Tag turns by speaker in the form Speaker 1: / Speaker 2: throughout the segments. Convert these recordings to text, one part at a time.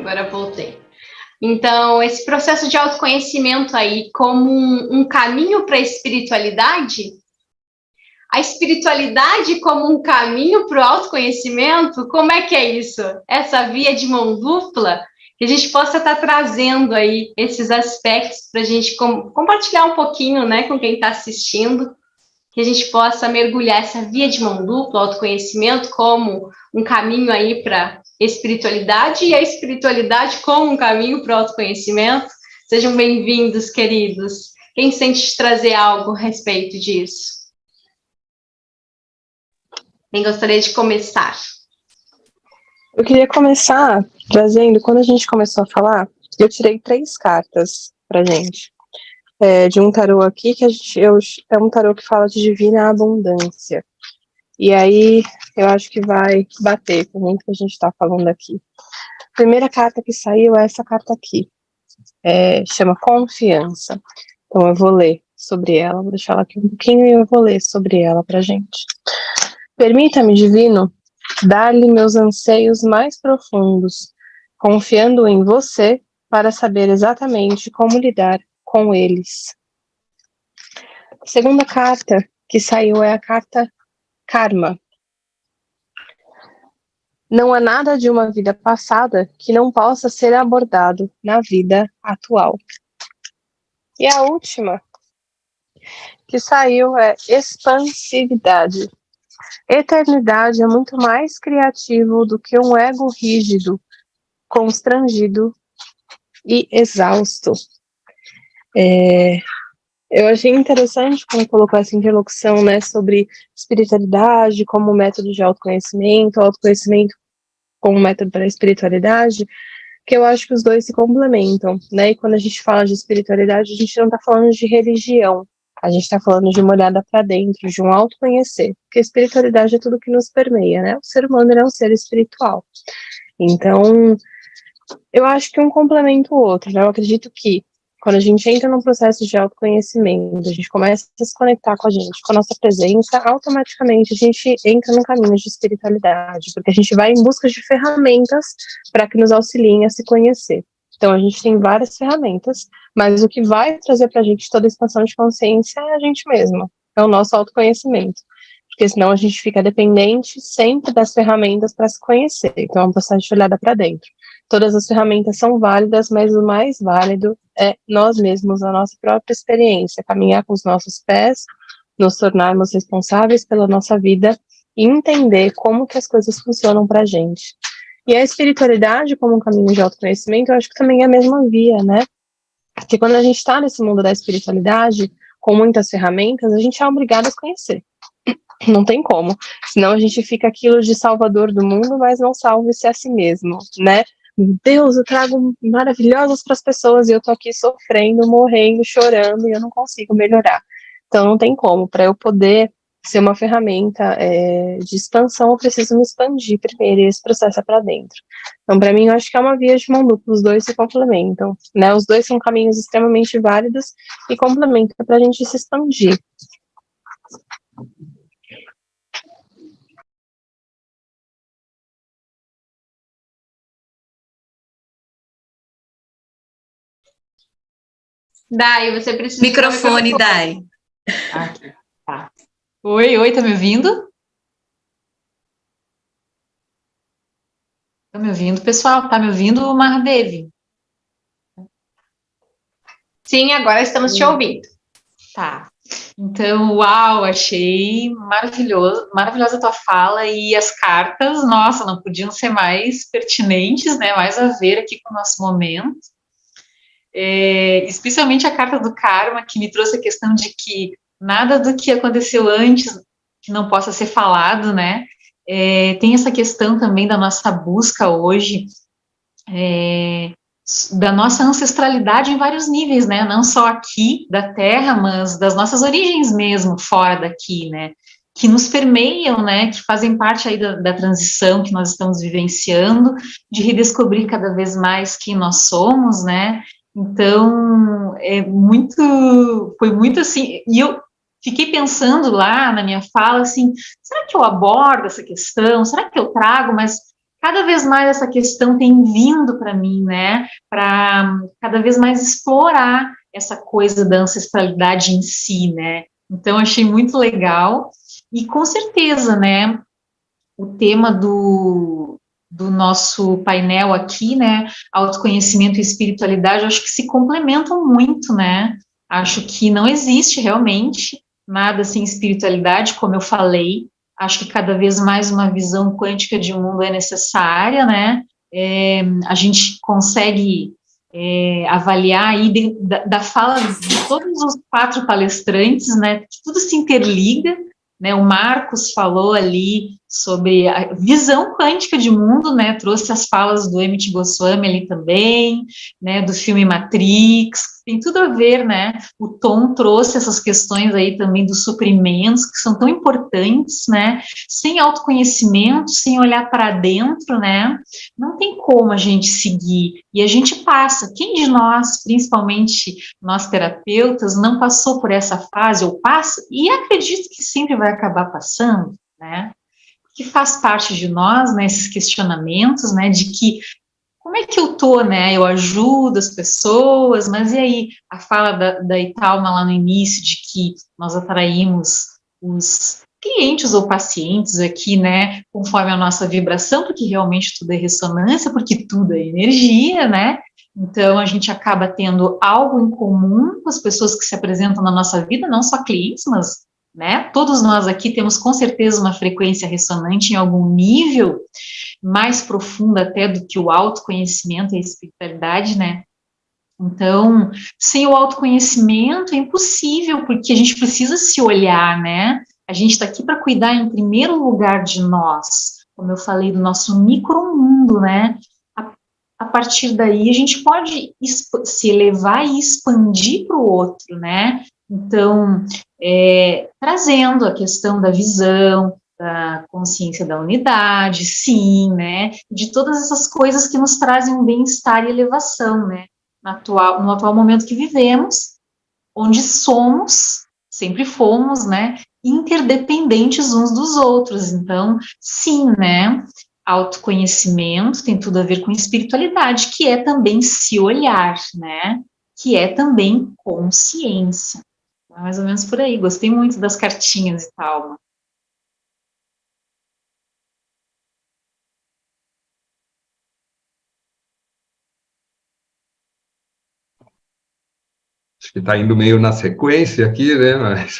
Speaker 1: Agora voltei. Então, esse processo de autoconhecimento aí como um caminho para a espiritualidade, a espiritualidade como um caminho para o autoconhecimento, como é que é isso? Essa via de mão dupla, que a gente possa estar trazendo aí esses aspectos para a gente compartilhar um pouquinho, né, com quem está assistindo, que a gente possa mergulhar essa via de mão dupla, autoconhecimento, como um caminho aí para espiritualidade e a espiritualidade como um caminho para o autoconhecimento. Sejam bem-vindos, queridos. Quem sente trazer algo a respeito disso? Quem gostaria de começar?
Speaker 2: Eu queria começar trazendo, quando a gente começou a falar, eu tirei 3 cartas pra gente. De um tarô aqui, é um tarô que fala de divina abundância. E aí, eu acho que vai bater com muito que a gente está falando aqui. A primeira carta que saiu é essa carta aqui. Chama Confiança. Então, eu vou ler sobre ela, vou deixar ela aqui um pouquinho e eu vou ler sobre ela pra gente. Permita-me, divino, dar-lhe meus anseios mais profundos, confiando em você para saber exatamente como lidar com eles. A segunda carta que saiu é a carta Karma. Não há nada de uma vida passada que não possa ser abordado na vida atual. E a última que saiu é Expansividade. Eternidade é muito mais criativo do que um ego rígido, constrangido e exausto. Eu achei interessante como colocou essa interlocução, né, sobre espiritualidade como método de autoconhecimento como método para a espiritualidade, que eu acho que os dois se complementam, né, e quando a gente fala de espiritualidade, a gente não está falando de religião, a gente está falando de uma olhada para dentro, de um autoconhecer, porque a espiritualidade é tudo que nos permeia, né, o ser humano é um ser espiritual. Então, eu acho que um complementa o outro, né, eu acredito que quando a gente entra num processo de autoconhecimento, a gente começa a se conectar com a gente, com a nossa presença, automaticamente a gente entra num caminho de espiritualidade, porque a gente vai em busca de ferramentas para que nos auxiliem a se conhecer. Então a gente tem várias ferramentas, mas o que vai trazer para a gente toda a expansão de consciência é a gente mesma, é o nosso autoconhecimento. Porque senão a gente fica dependente sempre das ferramentas para se conhecer. Então é um processo de olhada para dentro. Todas as ferramentas são válidas, mas o mais válido é nós mesmos, a nossa própria experiência, caminhar com os nossos pés, nos tornarmos responsáveis pela nossa vida e entender como que as coisas funcionam para a gente. E a espiritualidade como um caminho de autoconhecimento, eu acho que também é a mesma via, né? Porque quando a gente está nesse mundo da espiritualidade, com muitas ferramentas, a gente é obrigado a se conhecer. Não tem como. Senão a gente fica aquilo de salvador do mundo, mas não salve-se a si mesmo, né? Deus, eu trago maravilhosas para as pessoas e eu tô aqui sofrendo, morrendo, chorando e eu não consigo melhorar. Então não tem como. Para eu poder ser uma ferramenta de expansão, eu preciso me expandir primeiro e esse processo é para dentro. Então, para mim, eu acho que é uma via de mão dupla, os dois se complementam, né? Os dois são caminhos extremamente válidos e complementam para a gente se expandir.
Speaker 1: Dai, você precisa...
Speaker 3: Microfone, Dai.
Speaker 4: Aqui, tá. Oi, tá me ouvindo? Tá me ouvindo, pessoal? Tá me ouvindo, Mahadevi?
Speaker 1: Sim, agora estamos te ouvindo.
Speaker 4: Tá. Então, uau, achei maravilhosa a tua fala e as cartas, nossa, não podiam ser mais pertinentes, né? Mais a ver aqui com o nosso momento. Especialmente a carta do karma, que me trouxe a questão de que nada do que aconteceu antes que não possa ser falado, né? Tem essa questão também da nossa busca hoje, da nossa ancestralidade em vários níveis, né? Não só aqui da Terra, mas das nossas origens mesmo, fora daqui, né? Que nos permeiam, né? Que fazem parte aí da transição que nós estamos vivenciando, de redescobrir cada vez mais quem nós somos, né? Então, foi muito assim, e eu fiquei pensando lá na minha fala, assim, será que eu abordo essa questão? Será que eu trago? Mas cada vez mais essa questão tem vindo para mim, né, para cada vez mais explorar essa coisa da ancestralidade em si, né, então achei muito legal, e com certeza, né, o tema do nosso painel aqui, né, autoconhecimento e espiritualidade, eu acho que se complementam muito, né, acho que não existe realmente nada sem espiritualidade, como eu falei, acho que cada vez mais uma visão quântica de mundo é necessária, né, a gente consegue avaliar aí da fala de todos os 4 palestrantes, né, que tudo se interliga, né, o Marcos falou ali sobre a visão quântica de mundo, né, trouxe as falas do Amit Goswami ali também, né, do filme Matrix, tem tudo a ver, né, o Tom trouxe essas questões aí também dos suprimentos, que são tão importantes, né, sem autoconhecimento, sem olhar para dentro, né, não tem como a gente seguir, e a gente passa, quem de nós, principalmente nós terapeutas, não passou por essa fase, ou passa, e acredito que sempre vai acabar passando, né, que faz parte de nós, né, esses questionamentos, né, de que, como é que eu tô, né, eu ajudo as pessoas, mas e aí, a fala da Italma lá no início, de que nós atraímos os clientes ou pacientes aqui, né, conforme a nossa vibração, porque realmente tudo é ressonância, porque tudo é energia, né, então a gente acaba tendo algo em comum com as pessoas que se apresentam na nossa vida, não só clientes, mas né? Todos nós aqui temos com certeza uma frequência ressonante em algum nível mais profundo até do que o autoconhecimento e a espiritualidade, né? Então, sem o autoconhecimento é impossível, porque a gente precisa se olhar, né? A gente está aqui para cuidar em primeiro lugar de nós, como eu falei, do nosso micromundo, né? A partir daí a gente pode se elevar e expandir para o outro, né? Então, trazendo a questão da visão, da consciência da unidade, sim, né, de todas essas coisas que nos trazem um bem-estar e elevação, né, no atual momento que vivemos, onde somos, sempre fomos, né, interdependentes uns dos outros, então, sim, né, autoconhecimento tem tudo a ver com espiritualidade, que é também se olhar, né, que é também consciência. É mais ou menos por aí. Gostei muito das cartinhas e tal.
Speaker 3: Acho que está indo meio na sequência aqui, né? Mas...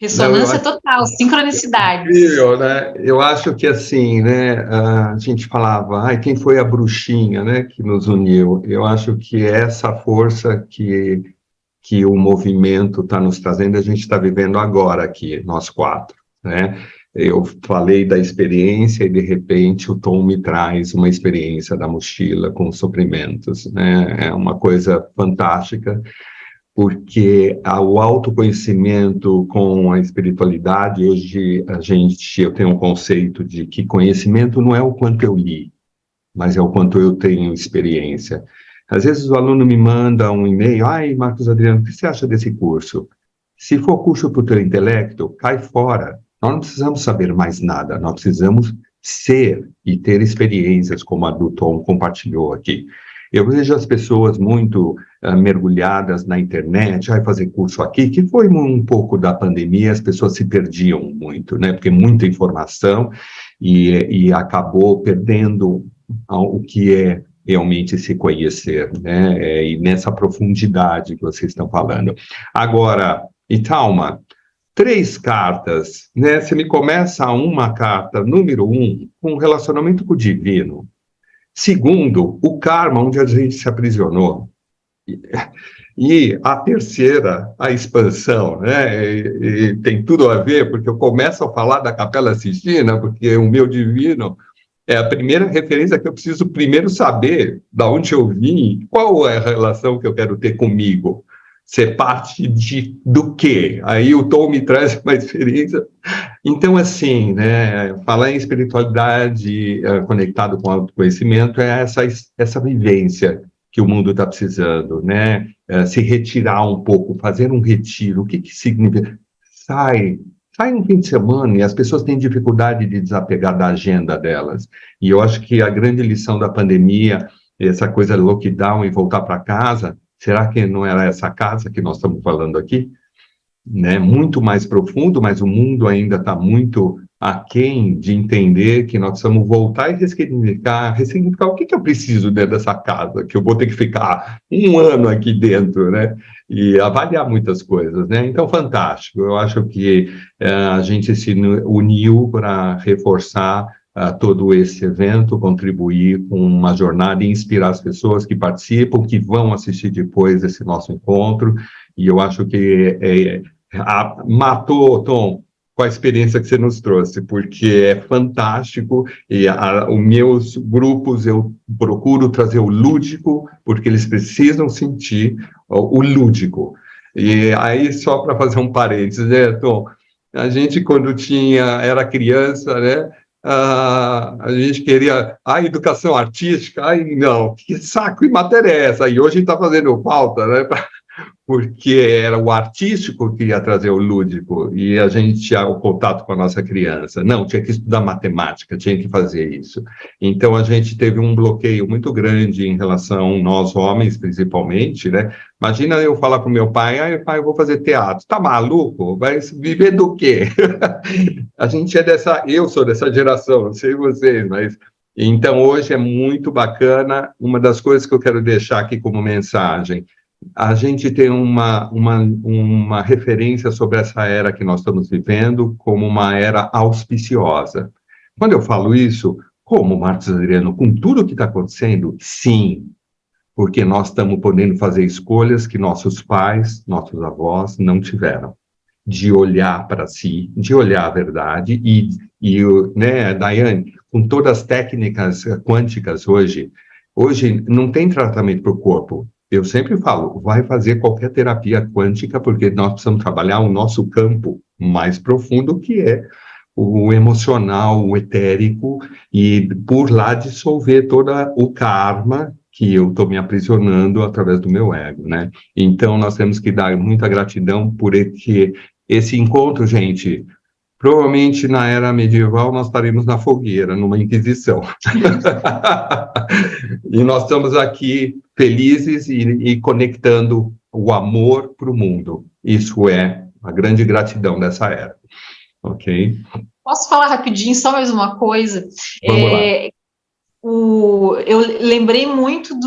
Speaker 4: Ressonância não, total, sincronicidade.
Speaker 3: Incrível, né? Eu acho que assim, né? A gente falava, quem foi a bruxinha, né? Que nos uniu. Eu acho que essa força que o movimento está nos trazendo, a gente está vivendo agora aqui, nós 4, né? Eu falei da experiência e, de repente, o Tom me traz uma experiência da mochila com suprimentos, né? É uma coisa fantástica, porque o autoconhecimento com a espiritualidade, hoje eu tenho um conceito de que conhecimento não é o quanto eu li, mas é o quanto eu tenho experiência. Às vezes o aluno me manda um e-mail, Marcos Adriano, o que você acha desse curso? Se for curso para o teu intelecto, cai fora. Nós não precisamos saber mais nada, nós precisamos ser e ter experiências, como a do Tom compartilhou aqui. Eu vejo as pessoas muito mergulhadas na internet, fazer curso aqui, que foi um pouco da pandemia, as pessoas se perdiam muito, né? Porque muita informação e acabou perdendo o que é realmente se conhecer, né? E nessa profundidade que vocês estão falando. Agora, Italma, 3 cartas, né? Você me começa uma carta, número 1, com relacionamento com o divino. Segundo, o karma, onde a gente se aprisionou. E a terceira, a expansão, né? E tem tudo a ver, porque eu começo a falar da Capela Sistina, porque o meu divino é a primeira referência que eu preciso primeiro saber de onde eu vim, qual é a relação que eu quero ter comigo, ser parte do quê? Aí o Tom me traz uma experiência. Então, assim, né, falar em espiritualidade conectado com o autoconhecimento é essa vivência que o mundo está precisando, né? Se retirar um pouco, fazer um retiro. O que significa? Sai sai um fim de semana e as pessoas têm dificuldade de desapegar da agenda delas. E eu acho que a grande lição da pandemia, essa coisa de lockdown e voltar para casa, será que não era essa casa que nós estamos falando aqui? Né? Muito mais profundo, mas o mundo ainda está muito aquém de entender que nós precisamos voltar e ressignificar o que eu preciso dentro dessa casa, que eu vou ter que ficar um ano aqui dentro, né? E avaliar muitas coisas, né? Então, fantástico. Eu acho que a gente se uniu para reforçar todo esse evento, contribuir com uma jornada e inspirar as pessoas que participam, que vão assistir depois esse nosso encontro. E eu acho que matou, Tom, com a experiência que você nos trouxe, porque é fantástico, e os meus grupos eu procuro trazer o lúdico, porque eles precisam sentir o lúdico. E aí, só para fazer um parênteses, né, Tom? A gente, quando era criança, né, a gente queria educação artística, não, que saco e matéria é essa? E hoje a gente está fazendo falta, né, porque era o artístico que ia trazer o lúdico, e a gente tinha o contato com a nossa criança. Não, tinha que estudar matemática, tinha que fazer isso. Então, a gente teve um bloqueio muito grande em relação, nós homens, principalmente, né? Imagina eu falar para o meu pai, pai, eu vou fazer teatro. Tá maluco? Vai viver do quê? A gente eu sou dessa geração, não sei vocês, mas... Então, hoje é muito bacana. Uma das coisas que eu quero deixar aqui como mensagem: a gente tem uma referência sobre essa era que nós estamos vivendo como uma era auspiciosa. Quando eu falo isso, como, Marcos Adriano, com tudo o que está acontecendo? Sim, porque nós estamos podendo fazer escolhas que nossos pais, nossos avós não tiveram, de olhar para si, de olhar a verdade, né, Daiane, com todas as técnicas quânticas hoje não tem tratamento para o corpo. Eu sempre falo, vai fazer qualquer terapia quântica, porque nós precisamos trabalhar o nosso campo mais profundo, que é o emocional, o etérico, e por lá dissolver todo o karma que eu estou me aprisionando através do meu ego, né? Então, nós temos que dar muita gratidão por esse encontro, gente. Provavelmente, na era medieval, nós estaremos na fogueira, numa inquisição. E nós estamos aqui felizes e conectando o amor para o mundo. Isso é a grande gratidão dessa era. Ok?
Speaker 4: Posso falar rapidinho, só mais uma coisa?
Speaker 3: Vamos lá.
Speaker 4: Eu lembrei muito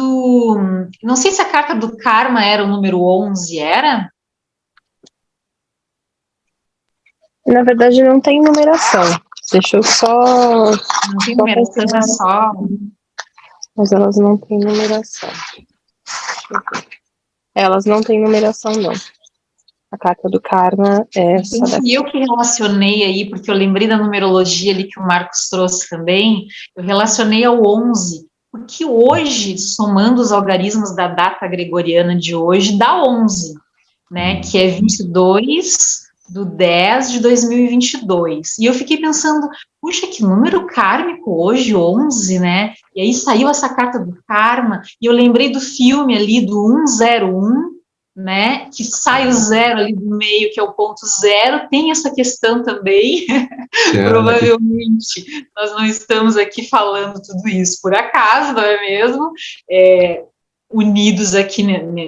Speaker 4: não sei se a carta do karma era o número 11, era?
Speaker 2: Na verdade, não tem numeração. Deixa eu só...
Speaker 4: Não tem numeração, é só...
Speaker 2: Mas elas não têm numeração. Elas não têm numeração, não. A carta do karma é essa daqui.
Speaker 4: Eu que relacionei aí, porque eu lembrei da numerologia ali que o Marcos trouxe também, eu relacionei ao 11, porque hoje, somando os algarismos da data gregoriana de hoje, dá 11, né, que é 22/10/2022. E eu fiquei pensando, puxa, que número kármico hoje, 11, né? E aí saiu essa carta do karma, e eu lembrei do filme ali, do 101, né, que sai o zero ali do meio, que é o ponto zero, tem essa questão também. Provavelmente nós não estamos aqui falando tudo isso por acaso, não é mesmo? Unidos aqui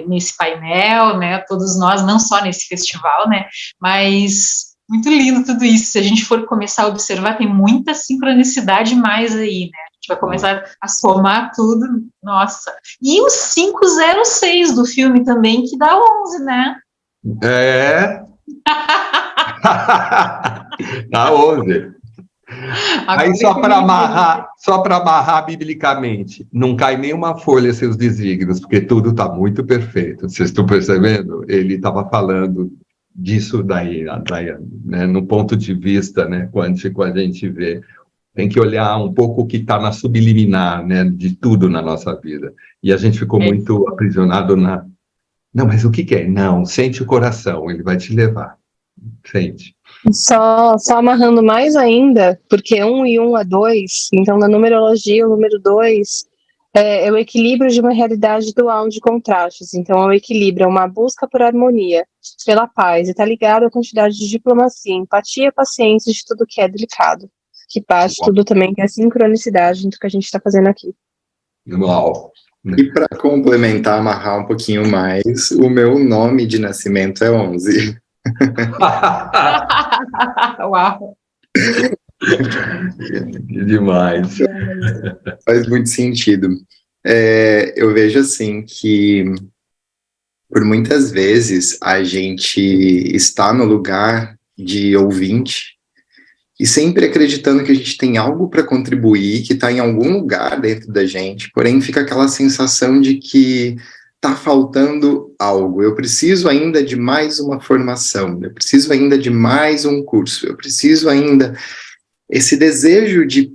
Speaker 4: nesse painel, né, todos nós, não só nesse festival, né, mas muito lindo tudo isso. Se a gente for começar a observar, tem muita sincronicidade mais aí, né? A gente vai começar a somar tudo, nossa. E o 506 do filme também, que dá 11, né?
Speaker 3: Dá 11. Aí, só para amarrar biblicamente, não cai nenhuma folha seus desígnios, porque tudo está muito perfeito. Vocês estão percebendo? Ele estava falando disso daí, né, no ponto de vista, né, quântico, a gente vê. Tem que olhar um pouco o que está na subliminar, né, de tudo na nossa vida. E a gente ficou muito aprisionado Não, mas o que é? Não, sente o coração, ele vai te levar. Sente.
Speaker 2: Só amarrando mais ainda, porque 1 e 1 é 2, então na numerologia o número 2 É o equilíbrio de uma realidade dual de contrastes. Então, é o equilíbrio, é uma busca por harmonia, pela paz, e está ligado à quantidade de diplomacia, empatia, paciência de tudo que é delicado. Que parte tudo também que é a sincronicidade do que a gente está fazendo aqui.
Speaker 3: Uau!
Speaker 5: E para complementar, amarrar um pouquinho mais, o meu nome de nascimento é 11.
Speaker 4: Uau!
Speaker 3: Que demais.
Speaker 5: Faz muito sentido. Eu vejo assim que, por muitas vezes, a gente está no lugar de ouvinte e sempre acreditando que a gente tem algo para contribuir, que está em algum lugar dentro da gente, porém fica aquela sensação de que está faltando algo. Eu preciso ainda de mais uma formação, eu preciso ainda de mais um curso, eu preciso ainda... Esse desejo de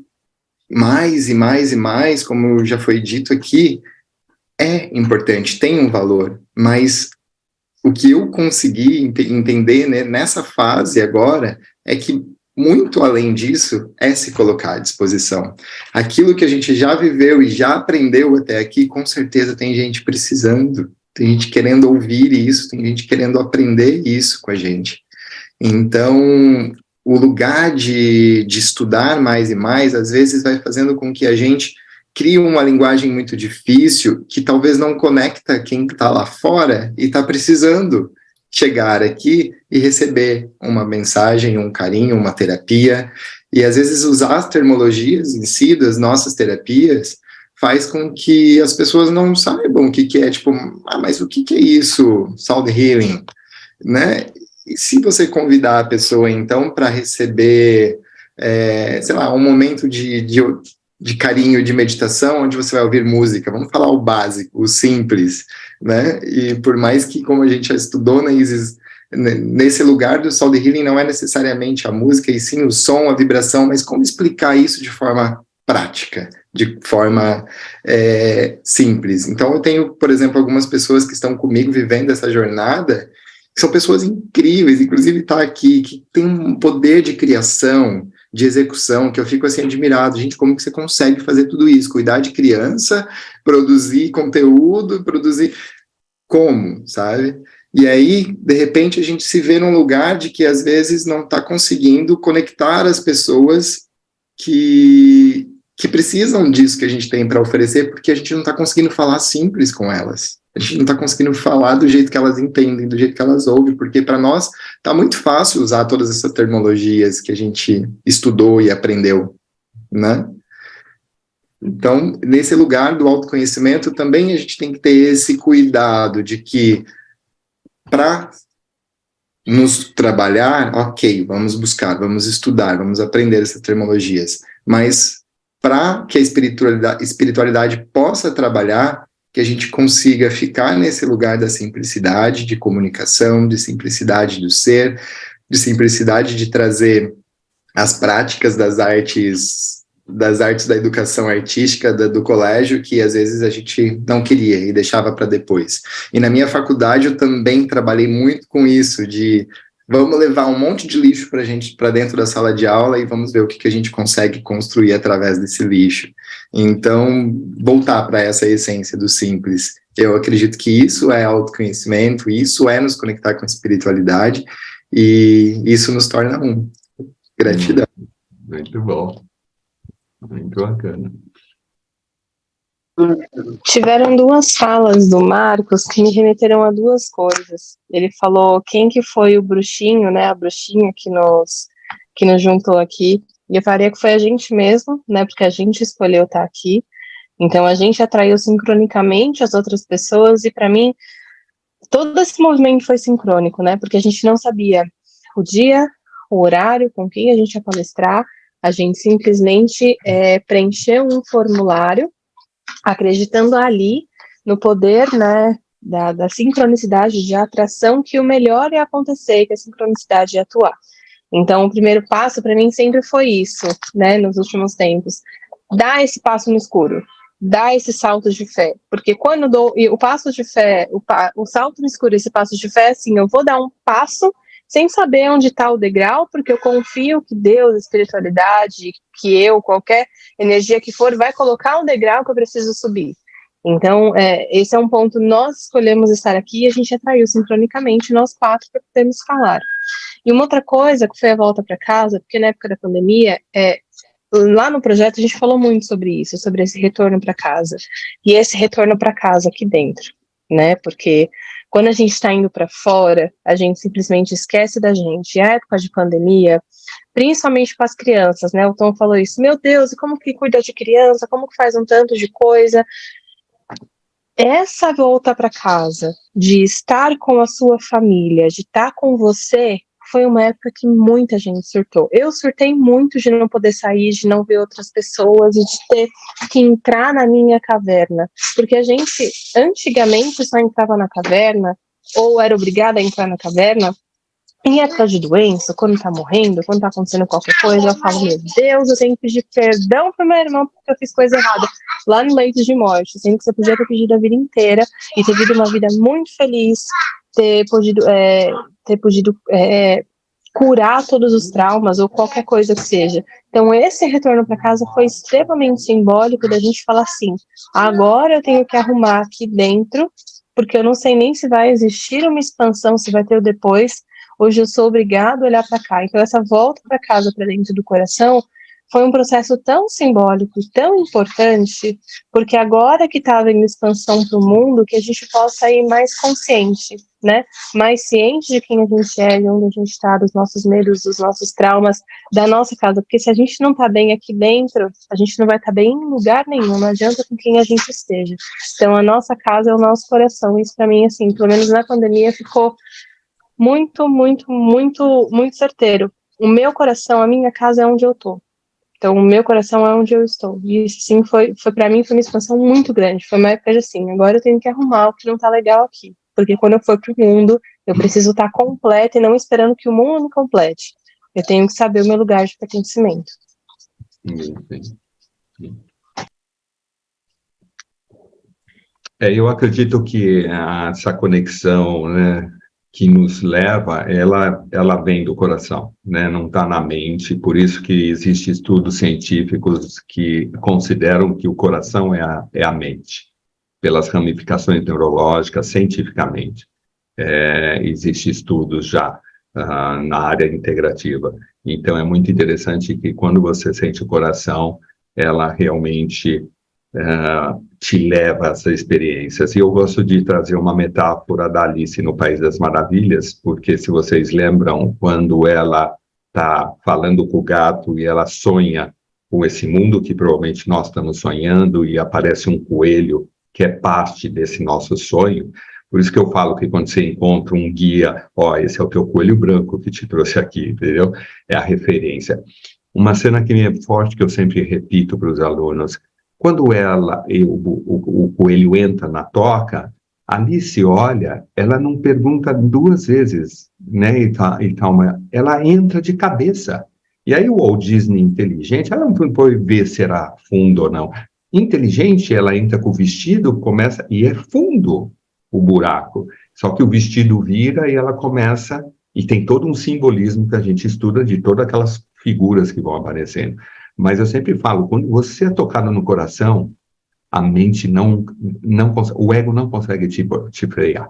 Speaker 5: mais e mais e mais, como já foi dito aqui, é importante, tem um valor, mas o que eu consegui entender, né, nessa fase agora é que muito além disso é se colocar à disposição. Aquilo que a gente já viveu e já aprendeu até aqui, com certeza tem gente precisando, tem gente querendo ouvir isso, tem gente querendo aprender isso com a gente. Então, o lugar de estudar mais e mais, às vezes vai fazendo com que a gente crie uma linguagem muito difícil, que talvez não conecta quem está lá fora e está precisando chegar aqui e receber uma mensagem, um carinho, uma terapia. E às vezes usar as terminologias em si das nossas terapias faz com que as pessoas não saibam o que é, tipo, mas o que é isso, sound healing, né? E se você convidar a pessoa, então, para receber, sei lá, um momento de carinho, de meditação, onde você vai ouvir música, vamos falar o básico, o simples, né? E por mais que, como a gente já estudou na Isis, nesse lugar do sound healing não é necessariamente a música, e sim o som, a vibração, mas como explicar isso de forma prática, de forma simples. Então eu tenho, por exemplo, algumas pessoas que estão comigo vivendo essa jornada, que são pessoas incríveis, inclusive tá aqui, que tem um poder de criação, de execução, que eu fico assim admirado. Gente, como que você consegue fazer tudo isso? Cuidar de criança, produzir conteúdo, produzir... Como, sabe? E aí, de repente, a gente se vê num lugar de que às vezes não está conseguindo conectar as pessoas que precisam disso que a gente tem para oferecer, porque a gente não está conseguindo falar simples com elas. A gente não está conseguindo falar do jeito que elas entendem, do jeito que elas ouvem, porque para nós está muito fácil usar todas essas terminologias que a gente estudou e aprendeu, né? Então, nesse lugar do autoconhecimento, também a gente tem que ter esse cuidado de que, para nos trabalhar, ok, vamos buscar, vamos estudar, vamos aprender essas terminologias, mas para que a espiritualidade possa trabalhar, que a gente consiga ficar nesse lugar da simplicidade de comunicação, de simplicidade do ser, de simplicidade de trazer as práticas das artes da educação artística do colégio, que às vezes a gente não queria e deixava para depois. E na minha faculdade eu também trabalhei muito com isso, de vamos levar um monte de lixo para dentro da sala de aula e vamos ver o que a gente consegue construir através desse lixo. Então, voltar para essa essência do simples. Eu acredito que isso é autoconhecimento, isso é nos conectar com a espiritualidade, e isso nos torna um. Gratidão.
Speaker 3: Muito bom. Muito bacana.
Speaker 2: Tiveram duas falas do Marcos que me remeteram a duas coisas. Ele falou quem que foi o bruxinho, né, a bruxinha que nos juntou aqui, e eu faria que foi a gente mesmo, né, porque a gente escolheu estar aqui, então a gente atraiu sincronicamente as outras pessoas, e para mim, todo esse movimento foi sincrônico, né, porque a gente não sabia o dia, o horário, com quem a gente ia palestrar, a gente simplesmente preencheu um formulário, acreditando ali no poder, né, da sincronicidade, de atração, que o melhor ia acontecer, que a sincronicidade ia atuar. Então, o primeiro passo para mim sempre foi isso, né, nos últimos tempos, dar esse passo no escuro, dar esse salto de fé, porque quando eu dou o passo de fé, o salto no escuro, esse passo de fé, assim, eu vou dar um passo sem saber onde está o degrau, porque eu confio que Deus, a espiritualidade, que eu, qualquer energia que for, vai colocar um degrau que eu preciso subir. Então, esse é um ponto, nós escolhemos estar aqui e a gente atraiu sincronicamente nós 4 para podermos falar. E uma outra coisa que foi a volta para casa, porque na época da pandemia, lá no projeto a gente falou muito sobre isso, sobre esse retorno para casa. E esse retorno para casa aqui dentro, né? Porque quando a gente está indo para fora, a gente simplesmente esquece da gente. E a época de pandemia, principalmente com as crianças, né? O Tom falou isso. Meu Deus, e como que cuida de criança? Como que faz um tanto de coisa? Essa volta para casa, de estar com a sua família, de estar com você, foi uma época que muita gente surtou. Eu surtei muito de não poder sair, de não ver outras pessoas e de ter que entrar na minha caverna. Porque a gente, antigamente, só entrava na caverna, ou era obrigada a entrar na caverna, em época de doença, quando tá morrendo, quando tá acontecendo qualquer coisa, eu falo, meu Deus, eu tenho que pedir perdão pro meu irmão porque eu fiz coisa errada. Lá no leito de morte, sendo que você podia ter pedido a vida inteira e ter vivido uma vida muito feliz, ter podido curar todos os traumas ou qualquer coisa que seja. Então, esse retorno para casa foi extremamente simbólico da gente falar assim, agora eu tenho que arrumar aqui dentro, porque eu não sei nem se vai existir uma expansão, se vai ter o depois. Hoje eu sou obrigado a olhar para cá. Então, essa volta para casa, para dentro do coração, foi um processo tão simbólico, tão importante, porque agora que está havendo expansão para o mundo, que a gente possa ir mais consciente, né? Mais ciente de quem a gente é, de onde a gente está, dos nossos medos, dos nossos traumas, da nossa casa. Porque se a gente não está bem aqui dentro, a gente não vai estar bem em lugar nenhum, não adianta com quem a gente esteja. Então, a nossa casa é o nosso coração. Isso, para mim, assim, pelo menos na pandemia, ficou muito, muito, muito, muito certeiro. O meu coração, a minha casa é onde eu tô. Então, o meu coração é onde eu estou. E isso, sim, foi para mim, foi uma expansão muito grande. Foi uma época de assim, agora eu tenho que arrumar o que não tá legal aqui. Porque quando eu for pro mundo, eu preciso estar completa e não esperando que o mundo me complete. Eu tenho que saber o meu lugar de pertencimento.
Speaker 3: Eu acredito que essa conexão, né, que nos leva, ela vem do coração, né? Não está na mente, por isso que existem estudos científicos que consideram que o coração é a mente, pelas ramificações neurológicas, cientificamente. Existem estudos já na área integrativa. Então, é muito interessante que quando você sente o coração, ela realmente te leva a essas experiências. E eu gosto de trazer uma metáfora da Alice no País das Maravilhas, porque se vocês lembram, quando ela está falando com o gato e ela sonha com esse mundo que provavelmente nós estamos sonhando e aparece um coelho que é parte desse nosso sonho. Por isso que eu falo que quando você encontra um guia, esse é o teu coelho branco que te trouxe aqui, entendeu? É a referência. Uma cena que me é forte, que eu sempre repito para os alunos, quando o coelho entra na toca, Alice olha, ela não pergunta 2 vezes, né, ela entra de cabeça. E aí o Walt Disney inteligente, ela não pode ver se era fundo ou não. Inteligente, ela entra com o vestido, começa, e é fundo o buraco. Só que o vestido vira e ela começa, e tem todo um simbolismo que a gente estuda de todas aquelas figuras que vão aparecendo. Mas eu sempre falo, quando você é tocado no coração, a mente não o ego não consegue te frear.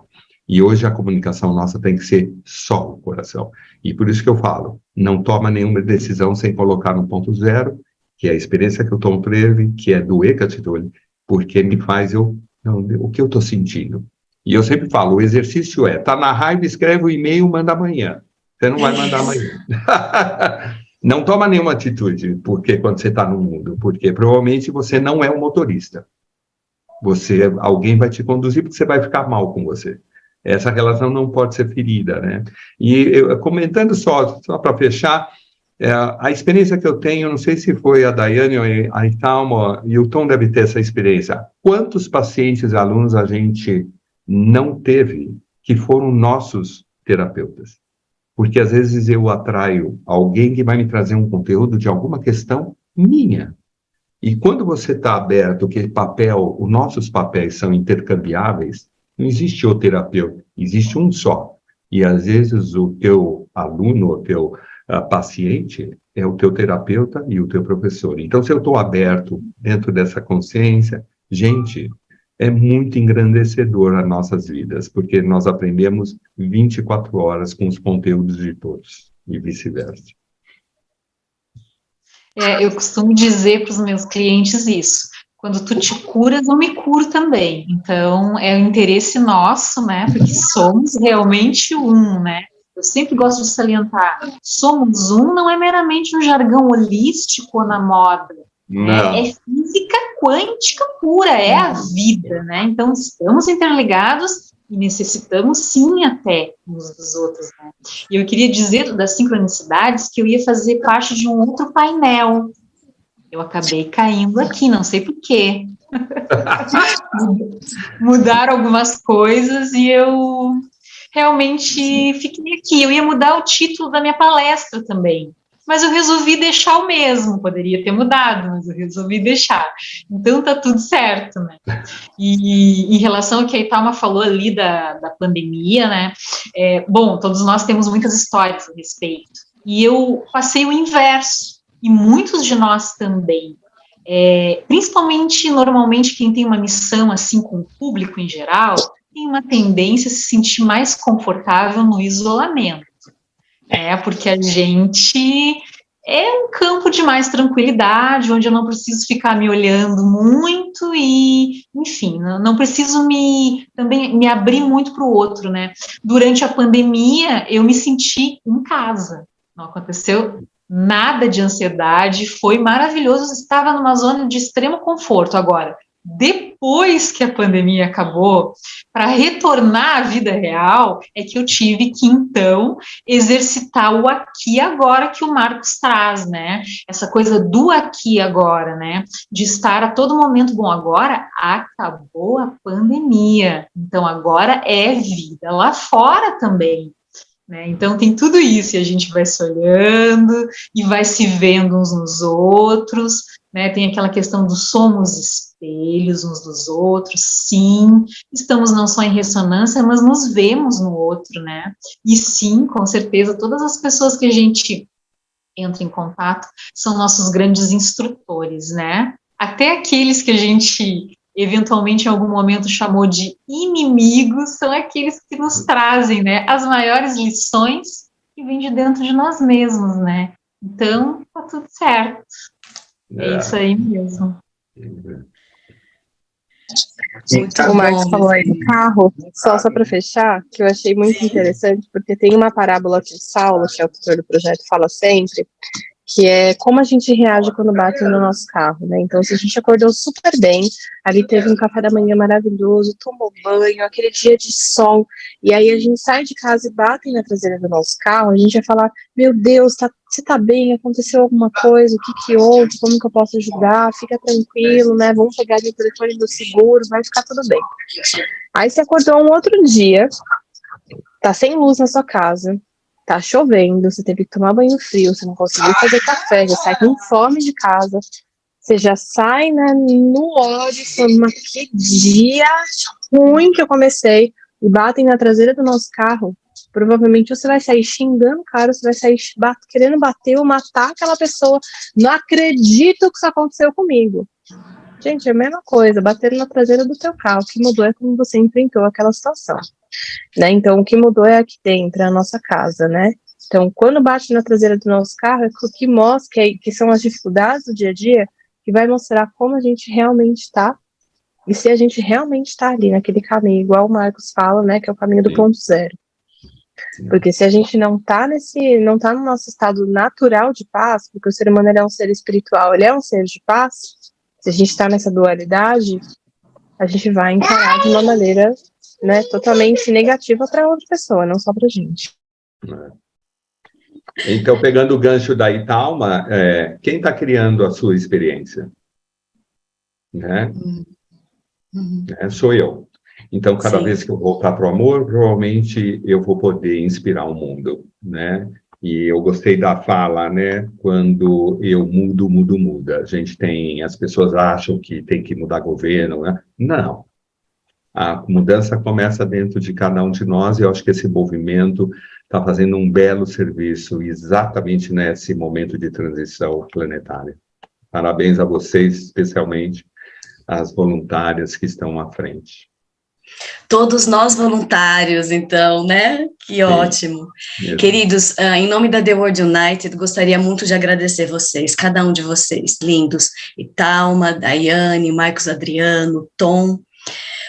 Speaker 3: E hoje a comunicação nossa tem que ser só o coração. E por isso que eu falo, não toma nenhuma decisão sem colocar no ponto zero, que é a experiência que o Tom teve, que é do Eckhart Tolle, porque me faz o que eu estou sentindo. E eu sempre falo, o exercício tá na raiva, escreve o e-mail, manda amanhã. Você não vai mandar amanhã. Não toma nenhuma atitude, porque quando você está no mundo, porque provavelmente você não é um motorista. Alguém vai te conduzir porque você vai ficar mal com você. Essa relação não pode ser ferida, né? E comentando só para fechar, a experiência que eu tenho, não sei se foi a Daiane ou a Italma, e o Tom deve ter essa experiência. Quantos pacientes e alunos a gente não teve que foram nossos terapeutas? Porque às vezes eu atraio alguém que vai me trazer um conteúdo de alguma questão minha. E quando você está aberto, que os nossos papéis são intercambiáveis, não existe o terapeuta, existe um só. E às vezes o teu aluno, o teu paciente, é o teu terapeuta e o teu professor. Então, se eu estou aberto dentro dessa consciência, gente, é muito engrandecedor as nossas vidas, porque nós aprendemos 24 horas com os conteúdos de todos, e vice-versa.
Speaker 4: Eu costumo dizer para os meus clientes isso. Quando tu te curas, eu me curo também. Então, é o interesse nosso, né? Porque somos realmente um, né? Eu sempre gosto de salientar, somos um não é meramente um jargão holístico ou na moda, né? É física quântica pura, é a vida, né? Então, estamos interligados e necessitamos sim até uns dos outros, né? E eu queria dizer das sincronicidades que eu ia fazer parte de um outro painel. Eu acabei caindo aqui, não sei por quê. Mudaram algumas coisas e eu realmente fiquei aqui. Eu ia mudar o título da minha palestra também, mas eu resolvi deixar o mesmo. Poderia ter mudado, mas eu resolvi deixar. Então tá tudo certo, né? E em relação ao que a Italma falou ali da pandemia, né? Bom, todos nós temos muitas histórias a respeito. E eu passei o inverso, e muitos de nós também. Principalmente, normalmente, quem tem uma missão assim com o público em geral, tem uma tendência a se sentir mais confortável no isolamento, porque a gente é um campo de mais tranquilidade, onde eu não preciso ficar me olhando muito e, enfim, não preciso também me abrir muito para o outro, né? Durante a pandemia, eu me senti em casa, não aconteceu nada de ansiedade, foi maravilhoso, estava numa zona de extremo conforto. Agora, depois que a pandemia acabou, para retornar à vida real, é que eu tive que, então, exercitar o aqui e agora que o Marcos traz, né? Essa coisa do aqui e agora, né? De estar a todo momento, bom, agora acabou a pandemia, então agora é vida lá fora também. Então tem tudo isso, e a gente vai se olhando e vai se vendo uns nos outros, né? Tem aquela questão do somos espelhos uns dos outros, sim, estamos não só em ressonância, mas nos vemos no outro, né? E sim, com certeza, todas as pessoas que a gente entra em contato são nossos grandes instrutores, né? Até aqueles que a gente eventualmente em algum momento chamou de inimigos, são aqueles que nos trazem, né, as maiores lições que vêm de dentro de nós mesmos, né? Então, tá tudo certo. É isso aí mesmo.
Speaker 2: O Marcos falou aí do carro, só para fechar, que eu achei muito interessante, porque tem uma parábola que o Saulo, que é o tutor do projeto, fala sempre, que é como a gente reage quando bate no nosso carro, né? Então, se a gente acordou super bem, ali teve um café da manhã maravilhoso, tomou banho, aquele dia de sol, e aí a gente sai de casa e bate na traseira do nosso carro, a gente vai falar, meu Deus, você tá bem? Aconteceu alguma coisa? O que houve? Como que eu posso ajudar? Fica tranquilo, né? Vamos pegar ali o telefone do seguro, vai ficar tudo bem. Aí você acordou um outro dia, tá sem luz na sua casa, tá chovendo, você teve que tomar banho frio, você não conseguiu fazer café, já sai com fome de casa, você já sai, né, no ódio, falando, mas que dia ruim que eu comecei, e batem na traseira do nosso carro, provavelmente você vai sair xingando o cara, você vai sair querendo bater ou matar aquela pessoa, não acredito que isso aconteceu comigo. Gente, é a mesma coisa, bateram na traseira do teu carro, o que mudou é como você enfrentou aquela situação. Né? Então, o que mudou é aqui dentro, a nossa casa, né? Então, quando bate na traseira do nosso carro, é o que mostra, que são as dificuldades do dia a dia, que vai mostrar como a gente realmente está, e se a gente realmente está ali naquele caminho, igual o Marcos fala, né, que é o caminho do ponto zero. Porque se a gente não está no nosso estado natural de paz, porque o ser humano ele é um ser espiritual, ele é um ser de paz, se a gente está nessa dualidade, a gente vai encarar de uma maneira, né, totalmente negativa para outra pessoa, não só para a gente.
Speaker 3: Então, pegando o gancho da Italma, quem está criando a sua experiência? Né? Sou eu. Então, cada vez que eu voltar para o amor, provavelmente eu vou poder inspirar o mundo, né? E eu gostei da fala, né? Quando eu mudo, muda. As pessoas acham que tem que mudar governo, né? Não. A mudança começa dentro de cada um de nós, e eu acho que esse movimento está fazendo um belo serviço exatamente nesse momento de transição planetária. Parabéns a vocês, especialmente as voluntárias que estão à frente.
Speaker 6: Todos nós voluntários, então, né? Que ótimo. Queridos, em nome da The World United, gostaria muito de agradecer vocês, cada um de vocês, lindos, Italma, Daiane, Marcos Adriano, Tom,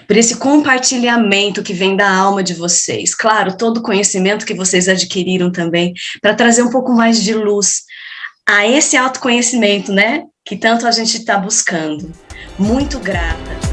Speaker 6: por esse compartilhamento que vem da alma de vocês. Claro, todo o conhecimento que vocês adquiriram também, para trazer um pouco mais de luz a esse autoconhecimento, né? Que tanto a gente está buscando. Muito grata.